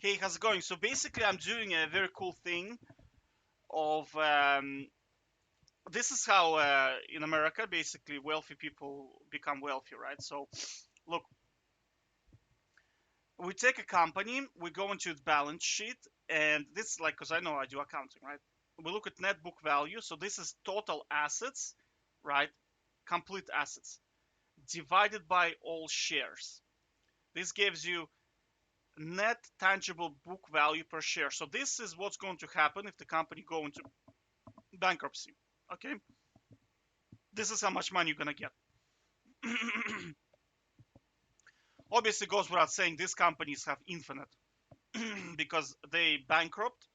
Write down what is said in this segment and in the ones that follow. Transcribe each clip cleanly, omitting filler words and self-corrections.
Hey, how's it going? So basically, I'm doing a very cool thing of this is how in America, basically, wealthy people become wealthy, right? So look, we take a company, we go into its balance sheet, and this is like, because I know I do accounting, right? We look at net book value. So this is total assets, right? Complete assets divided by all shares. This gives you net tangible book value per share. So this is what's going to happen if the company go into bankruptcy. Okay, this is how much money you're gonna get. Obviously, goes without saying these companies have infinite because they bankrupt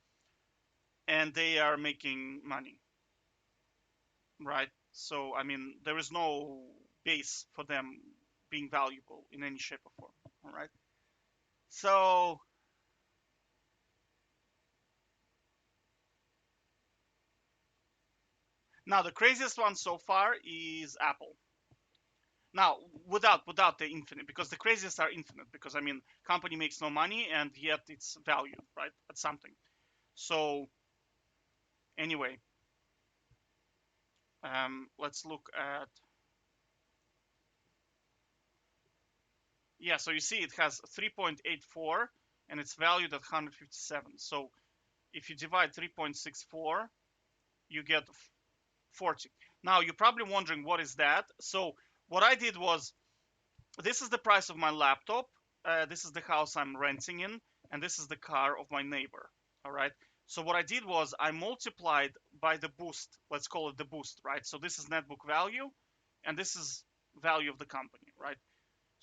and they are making money, right? So I mean, there is no base for them being valuable in any shape or form. All right. So now the craziest one so far is Apple. Now, without the infinite, because the craziest are infinite, because I mean, company makes no money and yet it's valued, right, at something. So anyway, let's look at, yeah. So you see, it has 3.84, and it's valued at 157. So if you divide 3.64, you get 40. Now you're probably wondering what is that. So what I did was, this is the price of my laptop. This is the house I'm renting in, and this is the car of my neighbor. All right. So what I did was I multiplied by the boost. Let's call it the boost, right? So this is net book value, and this is value of the company, right?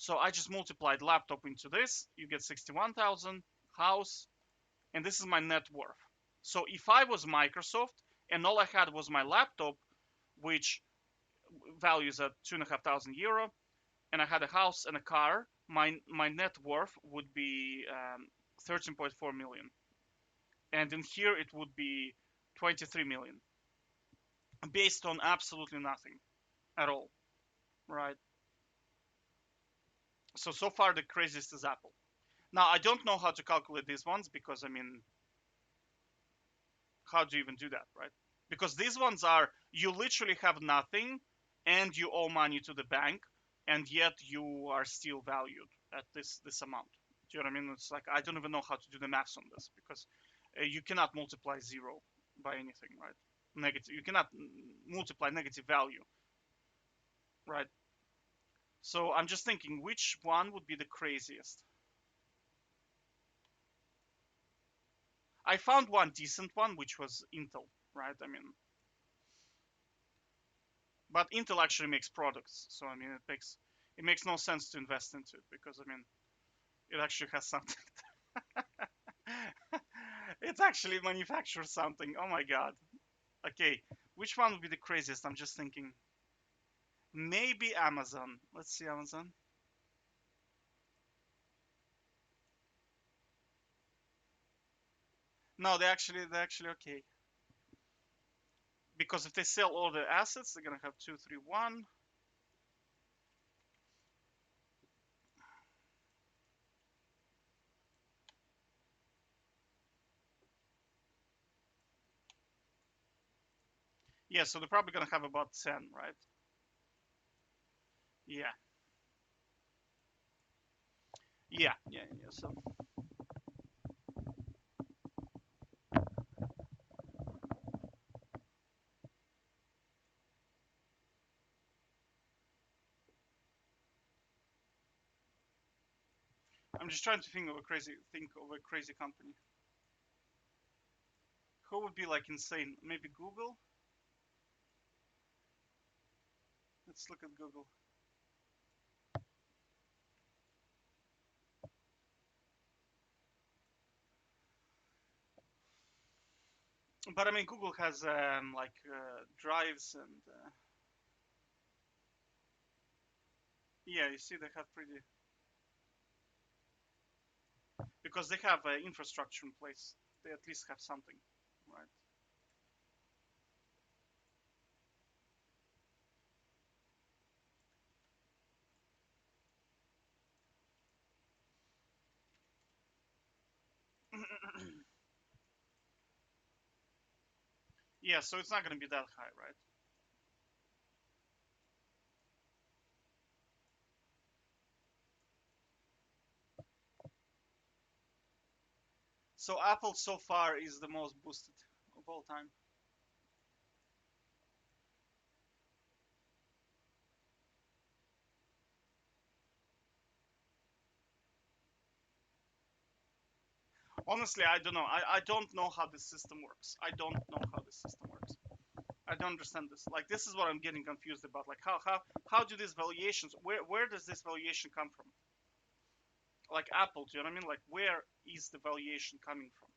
So I just multiplied laptop into this. You get 61,000, house, and this is my net worth. So if I was Microsoft and all I had was my laptop, which values at 2,500 euro, and I had a house and a car, my net worth would be 13.4 million, and in here it would be 23 million, based on absolutely nothing at all, right? So far the craziest is Apple. Now I don't know how to calculate these ones because I mean, how do you even do that, right? Because these ones are, you literally have nothing and you owe money to the bank, and yet you are still valued at this amount. Do you know what I mean? It's like I don't even know how to do the maths on this because you cannot multiply zero by anything, right? Negative. You cannot multiply negative value, right? So I'm just thinking which one would be the craziest. I found one decent one, which was Intel, right? I mean, but Intel actually makes products, so I mean it makes no sense to invest into it because I mean it actually has something. It actually manufactures something. Oh my god. Okay, which one would be the craziest? I'm just thinking. Maybe Amazon. Let's see Amazon. No, they're actually okay because if they sell all the assets, they're gonna have 231. Yeah, so they're probably gonna have about 10, right? Yeah, yeah. So I'm just trying to think of a crazy company. Who would be like insane? Maybe Google. Let's look at Google. But I mean, Google has like drives and yeah, you see they have pretty, because they have infrastructure in place. They at least have something, right? Yeah, so it's not going to be that high, right? So Apple so far is the most boosted of all time. Honestly, I don't know. I don't know how the system works. I don't know how the system works. I don't understand this. Like, this is what I'm getting confused about. Like, how do these valuations? Where does this valuation come from? Like Apple, do you know what I mean? Like, where is the valuation coming from?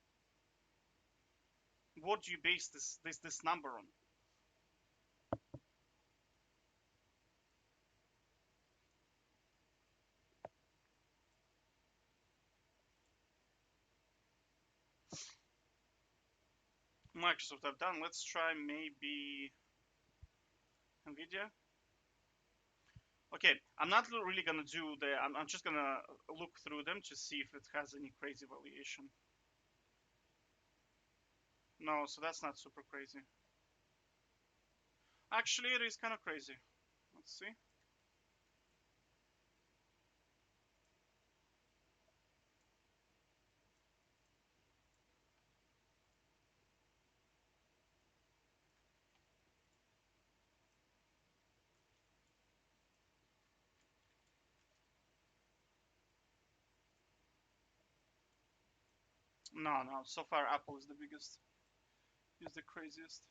What do you base this number on? Microsoft have done. Let's try maybe Nvidia. Okay, I'm not really gonna do the. I'm just gonna look through them to see if it has any crazy valuation. No, so that's not super crazy. Actually, it is kind of crazy. Let's see. No, no. So far, Apple is the biggest. Is the craziest.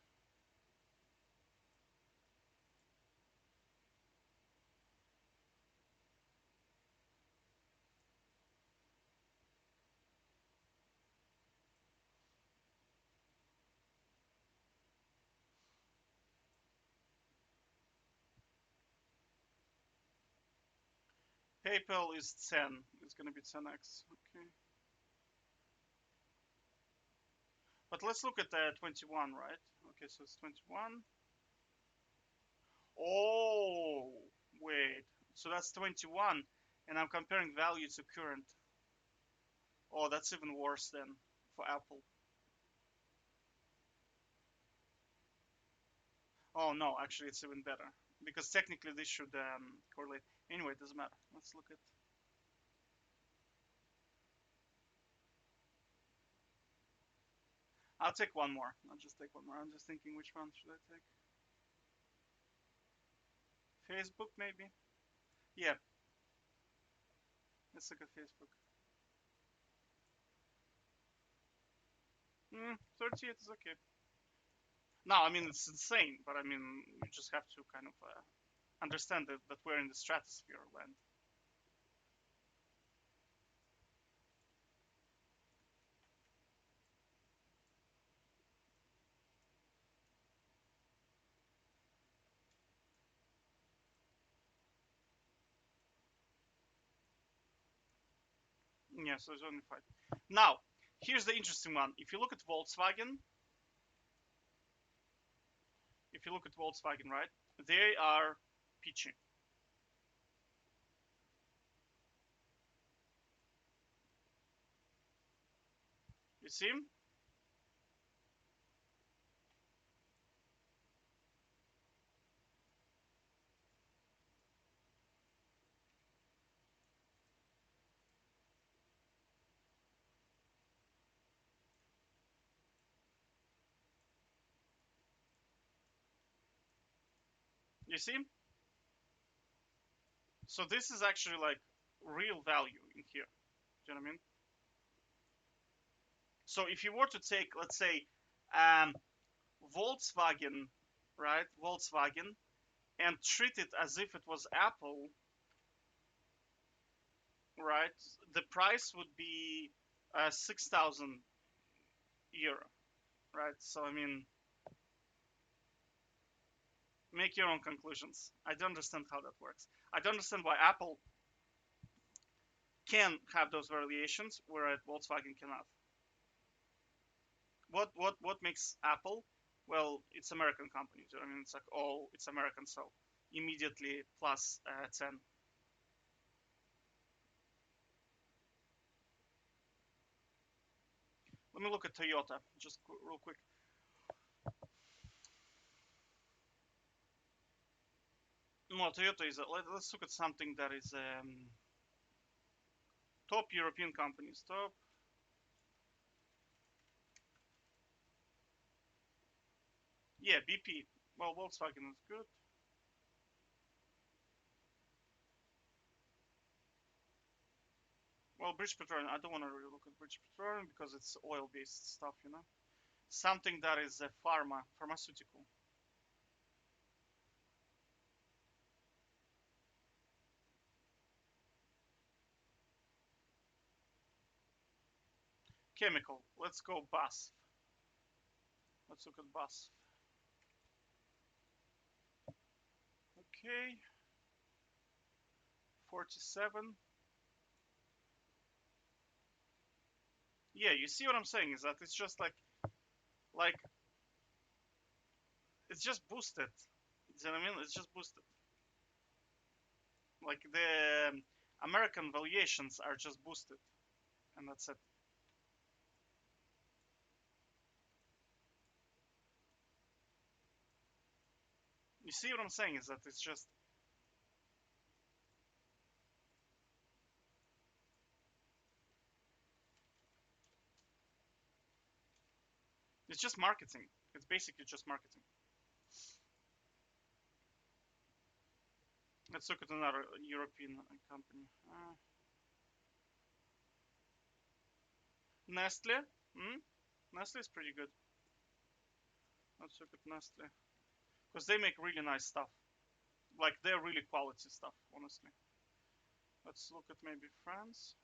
PayPal is 10. It's gonna be 10x. Okay. But let's look at the 21, right? Okay, so it's 21. Oh, wait. So that's 21, and I'm comparing value to current. Oh, that's even worse then for Apple. Oh no, actually it's even better because technically this should correlate. Anyway, it doesn't matter. Let's look at. I'll take one more. I'll just take one more. I'm just thinking which one should I take? Facebook maybe. Yeah, let's look at Facebook. 38 is okay. No, I mean it's insane, but I mean you just have to kind of understand that we're in the stratosphere land. Yeah, so it's only five. Now, here's the interesting one. If you look at Volkswagen, right, they are peachy. You see? You see? So this is actually like real value in here. Do you know what I mean? So if you were to take, let's say, um, Volkswagen, right, Volkswagen, and treat it as if it was Apple, right, the price would be 6,000 euro, right? So I mean, make your own conclusions. I don't understand how that works. I don't understand why Apple can have those variations, whereas Volkswagen cannot. What makes Apple? Well, it's American company. I mean, it's like, oh, it's American, so immediately plus 10. Let me look at Toyota just real quick. Well, Toyota is. Let's look at something that is top European companies. Top. Yeah, BP. Well, Volkswagen is good. Well, British Petroleum. I don't want to really look at British Petroleum because it's oil-based stuff, you know. Something that is pharmaceutical. Chemical. Let's go BASF. Let's look at BASF. Okay. 47. Yeah, you see what I'm saying is that it's just like it's just boosted. You know what I mean? It's just boosted. Like the American valuations are just boosted, and that's it. You see what I'm saying is that it's just marketing. It's basically just marketing. Let's look at another European company. Nestle. Nestle is pretty good. Let's look at Nestle because they make really nice stuff. Like they're really quality stuff, honestly. Let's look at maybe France.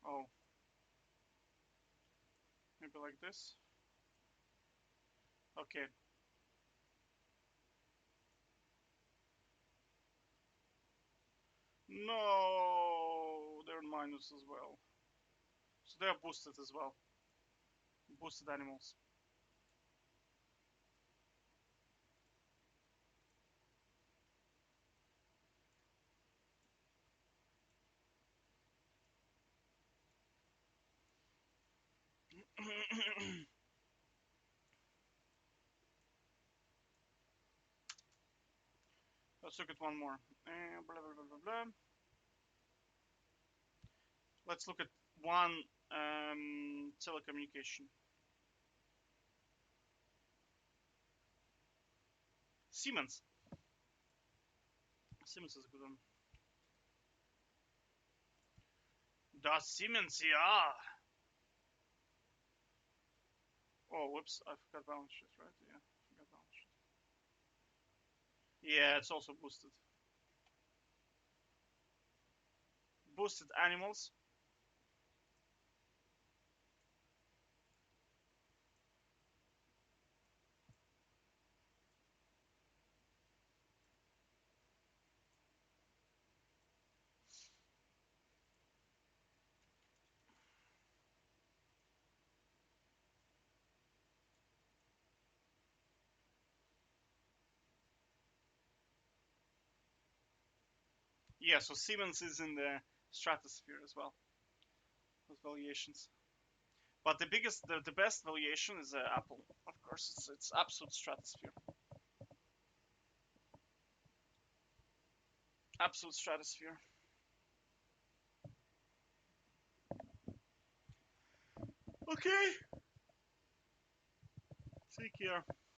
Oh, maybe like this. Okay. No, they're in minus as well. So they are boosted as well. Boosted animals. Let's look at one more. Blah, blah, blah, blah, blah. Let's look at one telecommunication. Siemens. Siemens is a good one. Das Siemens, yeah. Oh, whoops, I forgot balance sheet, right? Yeah, I forgot balance sheet. Yeah, it's also boosted. Boosted animals. Yeah, so Siemens is in the stratosphere as well. Those valuations. But the best valuation is Apple. Of course, it's absolute stratosphere. Absolute stratosphere. Okay. Take care.